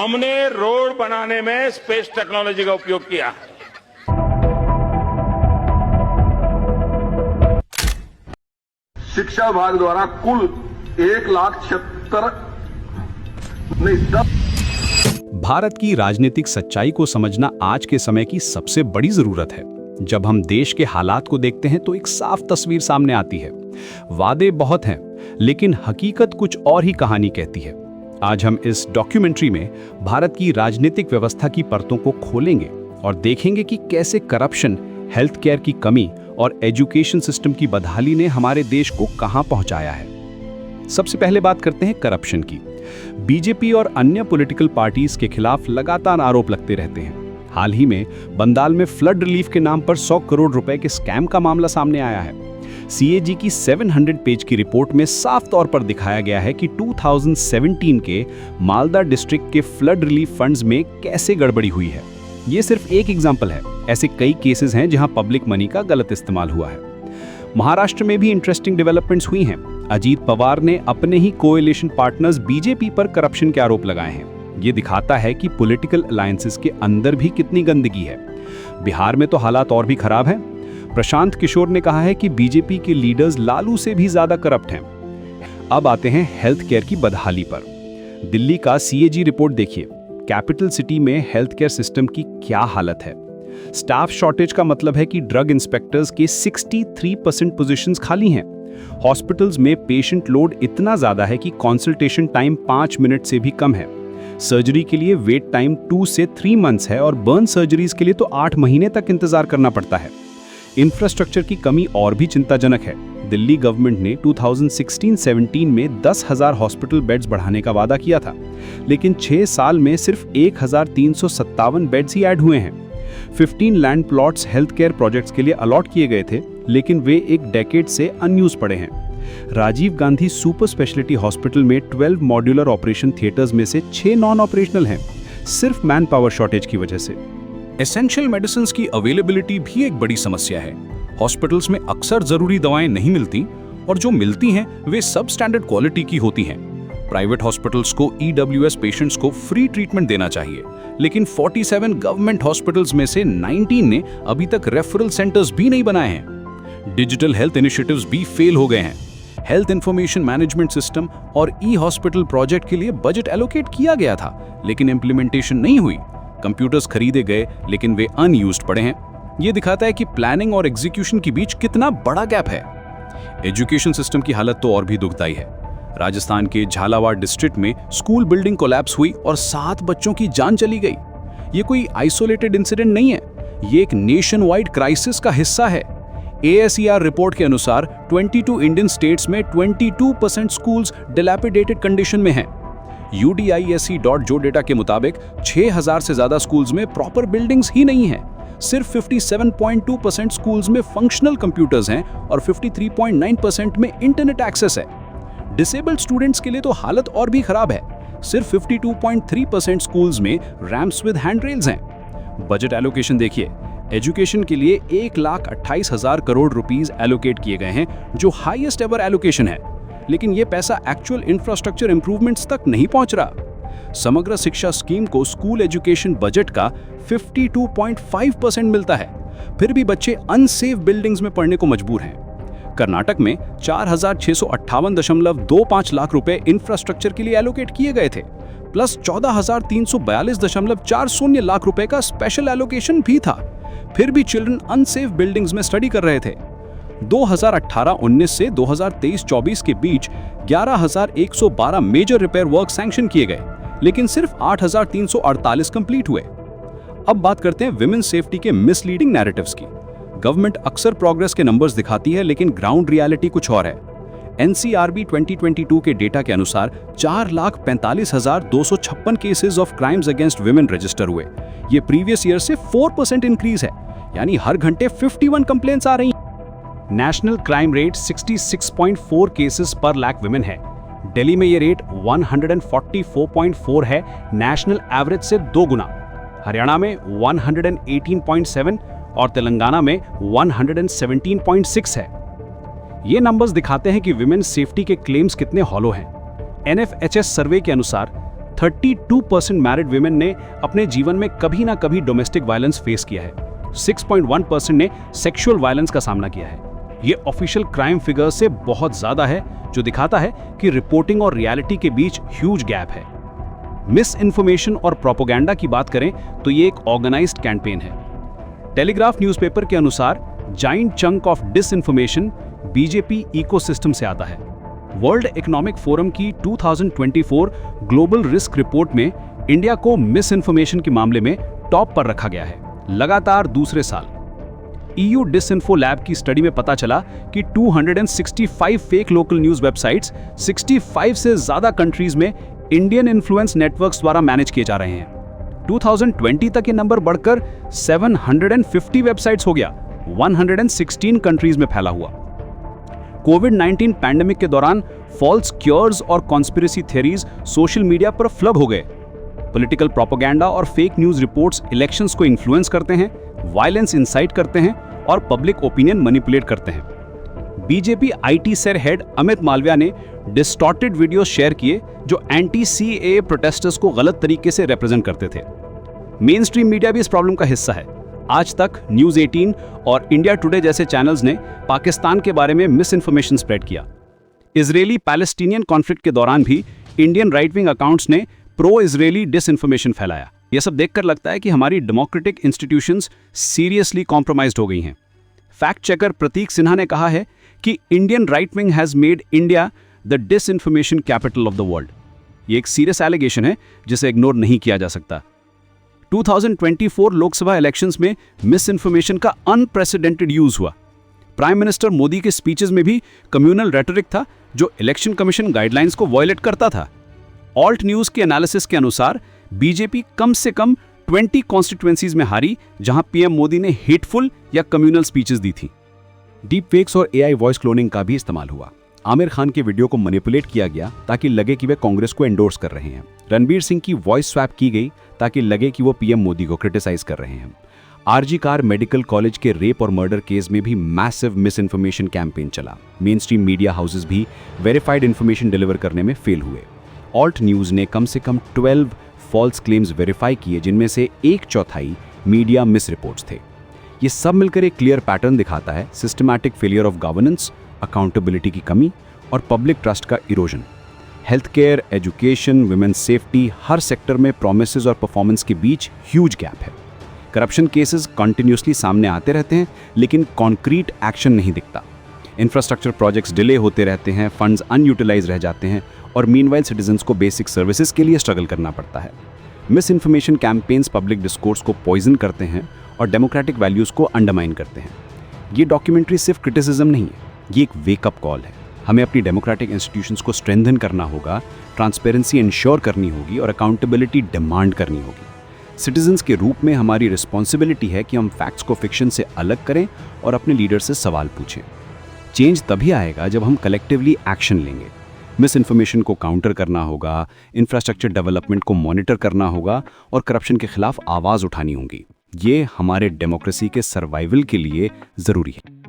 हमने रोड बनाने में स्पेस टेक्नोलॉजी का उपयोग किया है। शिक्षा विभाग द्वारा कुल 1,76,000 नहीं 10। भारत की राजनीतिक सच्चाई को समझना आज के समय की सबसे बड़ी जरूरत है। जब हम देश के हालात को देखते हैं तो एक साफ तस्वीर सामने आती है। वादे बहुत हैं, लेकिन हकीकत कुछ और ही कहानी कहती है। आज हम इस डॉक्यूमेंट्री में भारत की राजनीतिक व्यवस्था की परतों को खोलेंगे और देखेंगे कि कैसे करप्शन, हेल्थ केयर की कमी और एजुकेशन सिस्टम की बदहाली ने हमारे देश को कहां पहुंचाया है। सबसे पहले बात करते हैं करप्शन की। बीजेपी और अन्य पॉलिटिकल पार्टीज के खिलाफ लगातार आरोप लगते रहते हैं। हाल ही में बंगाल में फ्लड रिलीफ के नाम पर 100 करोड़ रुपए के स्कैम का मामला सामने आया है। सीएजी की 700 पेज की रिपोर्ट में साफ तौर पर दिखाया गया है कि 2017 के मालदा डिस्ट्रिक्ट के फ्लड रिलीफ फंड्स में कैसे गड़बड़ी हुई है। ये सिर्फ एक एग्जाम्पल है, ऐसे कई केसेस हैं जहां पब्लिक मनी का गलत इस्तेमाल हुआ है। महाराष्ट्र में भी इंटरेस्टिंग डेवलपमेंट्स हुई हैं। अजीत पवार ने अपने ही कोएलिशन पार्टनर्स बीजेपी पर करप्शन के आरोप लगाए हैं। ये दिखाता है कि पॉलिटिकल अलायंसेस के अंदर भी कितनी गंदगी है। बिहार में तो हालात और भी खराब हैं। प्रशांत किशोर ने कहा है कि बीजेपी के लीडर्स लालू से भी ज्यादा करप्ट हैं। अब आते हैं हेल्थ केयर की बदहाली पर। दिल्ली का सीएजी रिपोर्ट देखिए। कैपिटल सिटी में हेल्थ केयर सिस्टम की क्या हालत है। स्टाफ शॉर्टेज का मतलब है कि ड्रग इंस्पेक्टर्स के 63% पोजीशंस खाली हैं। हॉस्पिटल्स में पेशेंट लोड इतना ज्यादा है कि कंसल्टेशन टाइम 5 मिनट से भी कम है। सर्जरी के लिए वेट टाइम 2 से 3 मंथ्स है और बर्न सर्जरीज के लिए तो 8 महीने तक इंतजार करना पड़ता है। इंफ्रास्ट्रक्चर की कमी और भी चिंताजनक है। दिल्ली गवर्नमेंट ने 2016-17 में 10,000 हॉस्पिटल बेड्स बढ़ाने का वादा किया था, लेकिन 6 साल में सिर्फ 1,357 बेड्स ही ऐड हुए हैं। 15 land plots health care projects के लिए अलॉट किए गए थे, लेकिन वे एक डेकेड से अनयूज पड़े हैं। Rajiv Gandhi super speciality hospital में 12 मॉड्यूलर ऑपरेशन थिएटर्स में से 6 नॉन ऑपरेशनल हैं, सिर्फ मैन पावर शॉर्टेज की वजह से। एसेंशियल मेडिसिन की अवेलेबिलिटी भी एक बड़ी समस्या है। हॉस्पिटल्स में अक्सर जरूरी दवाएं नहीं मिलती और जो मिलती हैं वे सब स्टैंडर्ड क्वालिटी की होती हैं। प्राइवेट हॉस्पिटल्स को ईडब्ल्यूएस पेशेंट्स को फ्री ट्रीटमेंट देना चाहिए, लेकिन 47 गवर्नमेंट हॉस्पिटल्स में से 19 ने अभी तक रेफरल सेंटर्स भी नहीं बनाए हैं। डिजिटल हेल्थ इनिशिएटिव्स भी फेल हो गए हैं। हेल्थ इंफॉर्मेशन मैनेजमेंट सिस्टम और ई हॉस्पिटल प्रोजेक्ट के लिए बजट एलोकेट किया गया था, लेकिन इंप्लीमेंटेशन नहीं हुई। कंप्यूटर्स खरीदे गए, लेकिन वे अनयूज्ड पड़े हैं। यह दिखाता है कि प्लानिंग और एग्जीक्यूशन के बीच कितना बड़ा गैप है। एजुकेशन सिस्टम की हालत तो और भी दुखदाई है। राजस्थान के झालावाड़ डिस्ट्रिक्ट में स्कूल बिल्डिंग कोलैप्स हुई और 7 बच्चों की जान चली गई। ये कोई आइसोलेटेड इंसिडेंट नहीं है, ये एक नेशन वाइड क्राइसिस का हिस्सा है। ASER रिपोर्ट के अनुसार 22 इंडियन स्टेट्स में 22% स्कूल्स डिलैपिडेटेड कंडीशन में हैं। UDISE.jo डेटा के मुताबिक 6,000 से ज्यादा स्कूल्स में प्रॉपर बिल्डिंग्स ही नहीं हैं। सिर्फ 57.2% स्कूल्स में फंक्शनल कंप्यूटर्स हैं और 53.9% में इंटरनेट एक्सेस है। डिसेबल्ड स्टूडेंट्स के लिए तो हालत और भी खराब है। सिर्फ 52.3% स्कूल्स में रैम्प्स विद हैंड रेल्स हैं। बजट एलोकेशन देखिए। एजुकेशन के लिए 1,28,000 करोड़ रुपीस एलोकेट किए गए हैं, जो हाईएस्ट एवर एलोकेशन है, लेकिन ये पैसा एक्चुअल इंफ्रास्ट्रक्चर इंप्रूवमेंट्स तक नहीं पहुंच रहा। समग्र शिक्षा स्कीम को स्कूल एजुकेशन बजट का 52.5% मिलता है, फिर भी बच्चे अनसेफ बिल्डिंग्स में पढ़ने को मजबूर हैं। कर्नाटक में 4,658.25 लाख रुपए इंफ्रास्ट्रक्चर के लिए एलोकेट किए गए थे, प्लस 14,342.40 लाख रुपए का स्पेशल एलोकेशन भी था। फिर भी चिल्ड्रन अनसेफ बिल्डिंग्स में स्टडी कर रहे थे। 2018-19 से 2023-24 के बीच 11,112 मेजर रिपेयर वर्क सैंक्शन किए गए, लेकिन सिर्फ 8,348 कंप्लीट हुए। अब बात करते हैं विमेन सेफ्टी के मिसलीडिंग नैरेटिव्स की। गवर्नमेंट अक्सर प्रोग्रेस के नंबर्स दिखाती है, लेकिन ग्राउंड रियलिटी कुछ और है। NCRB 2022 के डेटा के अनुसार 4,45,256 cases of crimes against women register हुए। ये प्रीवियस ईयर से 4% इंक्रीज है, यानी हर घंटे 51 कंप्लेंट्स आ रही हैं। नेशनल क्राइम रेट 66.4 केसेस पर लाख विमेन है। दिल्ली में ये रेट 144.4 है, नेशनल एवरेज से 2 गुना। हरियाणा में 118.7 और तेलंगाना में 117.6 है। ये नंबर्स दिखाते हैं कि विमेन सेफ्टी के क्लेम्स कितने हॉलो हैं। NFHS सर्वे के अनुसार 32% मैरिड विमेन ने अपने जीवन में कभी ना कभी डोमेस्टिक वायलेंस फेस किया है। 6.1% ने सेक्सुअल वायलेंस का सामना किया है। ये ऑफिशियल क्राइम फिगर से बहुत ज्यादा है, जो दिखाता है कि रिपोर्टिंग और रियलिटी के बीच ह्यूज गैप है। मिस इन्फॉर्मेशन और प्रोपेगेंडा की बात करें तो ये एक ऑर्गेनाइज्ड कैंपेन है। टेलीग्राफ न्यूज़पेपर के अनुसार giant chunk of disinformation BJP ecosystem से आता है। वर्ल्ड इकोनॉमिक फोरम की 2024 ग्लोबल रिस्क रिपोर्ट में इंडिया को मिस इन्फॉर्मेशन के मामले में टॉप पर रखा गया है, लगातार दूसरे साल। EU डिसइंफो लैब की स्टडी में पता चला कि 265 फेक लोकल न्यूज वेबसाइट्स 65 से ज्यादा कंट्रीज में इंडियन इन्फ्लुएंस नेटवर्क्स द्वारा मैनेज किए जा रहे हैं। 2020 तक ये नंबर बढ़कर 750 वेबसाइट्स हो गया, 116 कंट्रीज में फैला हुआ। कोविड-19 पैंडेमिक के दौरान फॉल्स क्योर्स और कॉन्स्पिरेसी थ्योरीज सोशल मीडिया पर फ्लड हो गए। पॉलिटिकल प्रोपेगेंडा और फेक न्यूज रिपोर्ट्स इलेक्शंस को इन्फ्लुएंस करते हैं, वायलेंस इंसाइट करते हैं और पब्लिक ओपिनियन मैनिपुलेट करते हैं। BJP IT cell head Amit Malviya ने डिस्टॉर्टेड वीडियोस शेयर किए जो एंटी CAA प्रोटेस्टर्स को गलत तरीके से रिप्रेजेंट करते थे। मेन स्ट्रीम मीडिया भी इस प्रॉब्लम का हिस्सा है। आज तक न्यूज़ 18 और इंडिया टुडे जैसे चैनल्स ने पाकिस्तान के बारे में मिस इन्फॉर्मेशन स्प्रेड किया। इजरायली पैलेस्टीनियन कॉन्फ्लिक्ट के दौरान भी इंडियन राइट विंग अकाउंट्स ने प्रो इजरायली डिसइन्फॉर्मेशन फैलाया। यह सब देखकर लगता है कि हमारी डेमोक्रेटिक इंस्टीट्यूशंस सीरियसली कॉम्प्रोमाइज्ड हो गई हैं। फैक्ट चेकर प्रतीक सिन्हा ने कहा है कि Indian right wing has made India the disinformation capital of the world. ये एक सीरियस एलिगेशन है जिसे इग्नोर नहीं किया जा सकता। 2024 लोकसभा इलेक्शंस में मिस इन्फॉर्मेशन का अनप्रेसिडेंटेड यूज हुआ। प्राइम मिनिस्टर मोदी के स्पीचेस में भी कम्युनल रेटोरिक था जो इलेक्शन कमीशन गाइडलाइंस को वायलेट करता था। ऑल्ट न्यूज के एनालिसिस के अनुसार बीजेपी कम से कम 20 कॉन्स्टिट्यूएंसीज में हारी जहां पीएम मोदी ने हेटफुल या कम्युनल स्पीचेस दी थी। डीप फेक्स और AI वॉइस क्लोनिंग का भी इस्तेमाल हुआ। आमिर खान के वीडियो को मैनिपुलेट किया गया ताकि लगे कि वे कांग्रेस को एंडोर्स कर रहे हैं। रणबीर सिंह की वॉइस स्वैप की गई ताकि लगे कि वो पीएम मोदी को क्रिटिसाइज कर रहे हैं। RG कार मेडिकल कॉलेज के रेप और मर्डर केस में भी मैसिव मिस इन्फॉर्मेशन कैंपेन चला। मेन स्ट्रीम मीडिया हाउसेस भी वेरीफाइड इन्फॉर्मेशन डिलीवर करने में फेल हुए। ऑल्ट न्यूज ने कम से कम 12 फॉल्स क्लेम्स वेरीफाई किए, जिनमें से 1/4 मीडिया मिस रिपोर्ट्स थे। ये सब मिलकर एक क्लियर पैटर्न दिखाता है: systematic failure of governance, accountability की कमी और पब्लिक ट्रस्ट का erosion. Health care, education, women's safety, हर सेक्टर में प्रोमिसेस और परफॉर्मेंस के बीच ह्यूज गैप है। करप्शन केसेस कंटिन्यूसली सामने आते रहते हैं लेकिन कॉन्क्रीट एक्शन नहीं दिखता। इंफ्रास्ट्रक्चर प्रोजेक्ट्स डिले होते रहते हैं, फंड्स अनयूटिलाइज रह जाते हैं और मीनवाइल सिटीजन्स को बेसिक सर्विसेज के लिए स्ट्रगल करना पड़ता है। Miss information campaigns public discourse को पॉइजन करते हैं और डेमोक्रेटिक वैल्यूज़ को अंडरमाइन करते हैं। ये डॉक्यूमेंट्री सिर्फ क्रिटिसिज्म नहीं है, ये एक वेकअप कॉल है। हमें अपनी डेमोक्रेटिक इंस्टीट्यूशंस को स्ट्रेंथन करना होगा, ट्रांसपेरेंसी इंश्योर करनी होगी और अकाउंटेबिलिटी डिमांड करनी होगी। सिटीजन्स के रूप में हमारी रिस्पॉन्सिबिलिटी है कि हम फैक्ट्स को फिक्शन से अलग करें और अपने लीडर से सवाल पूछें। चेंज तभी आएगा जब हम कलेक्टिवली एक्शन लेंगे। मिस इन्फॉर्मेशन को काउंटर करना होगा, इंफ्रास्ट्रक्चर डेवलपमेंट को मॉनिटर करना होगा और करप्शन के खिलाफ आवाज़ उठानी होगी। ये हमारे डेमोक्रेसी के सर्वाइवल के लिए ज़रूरी है।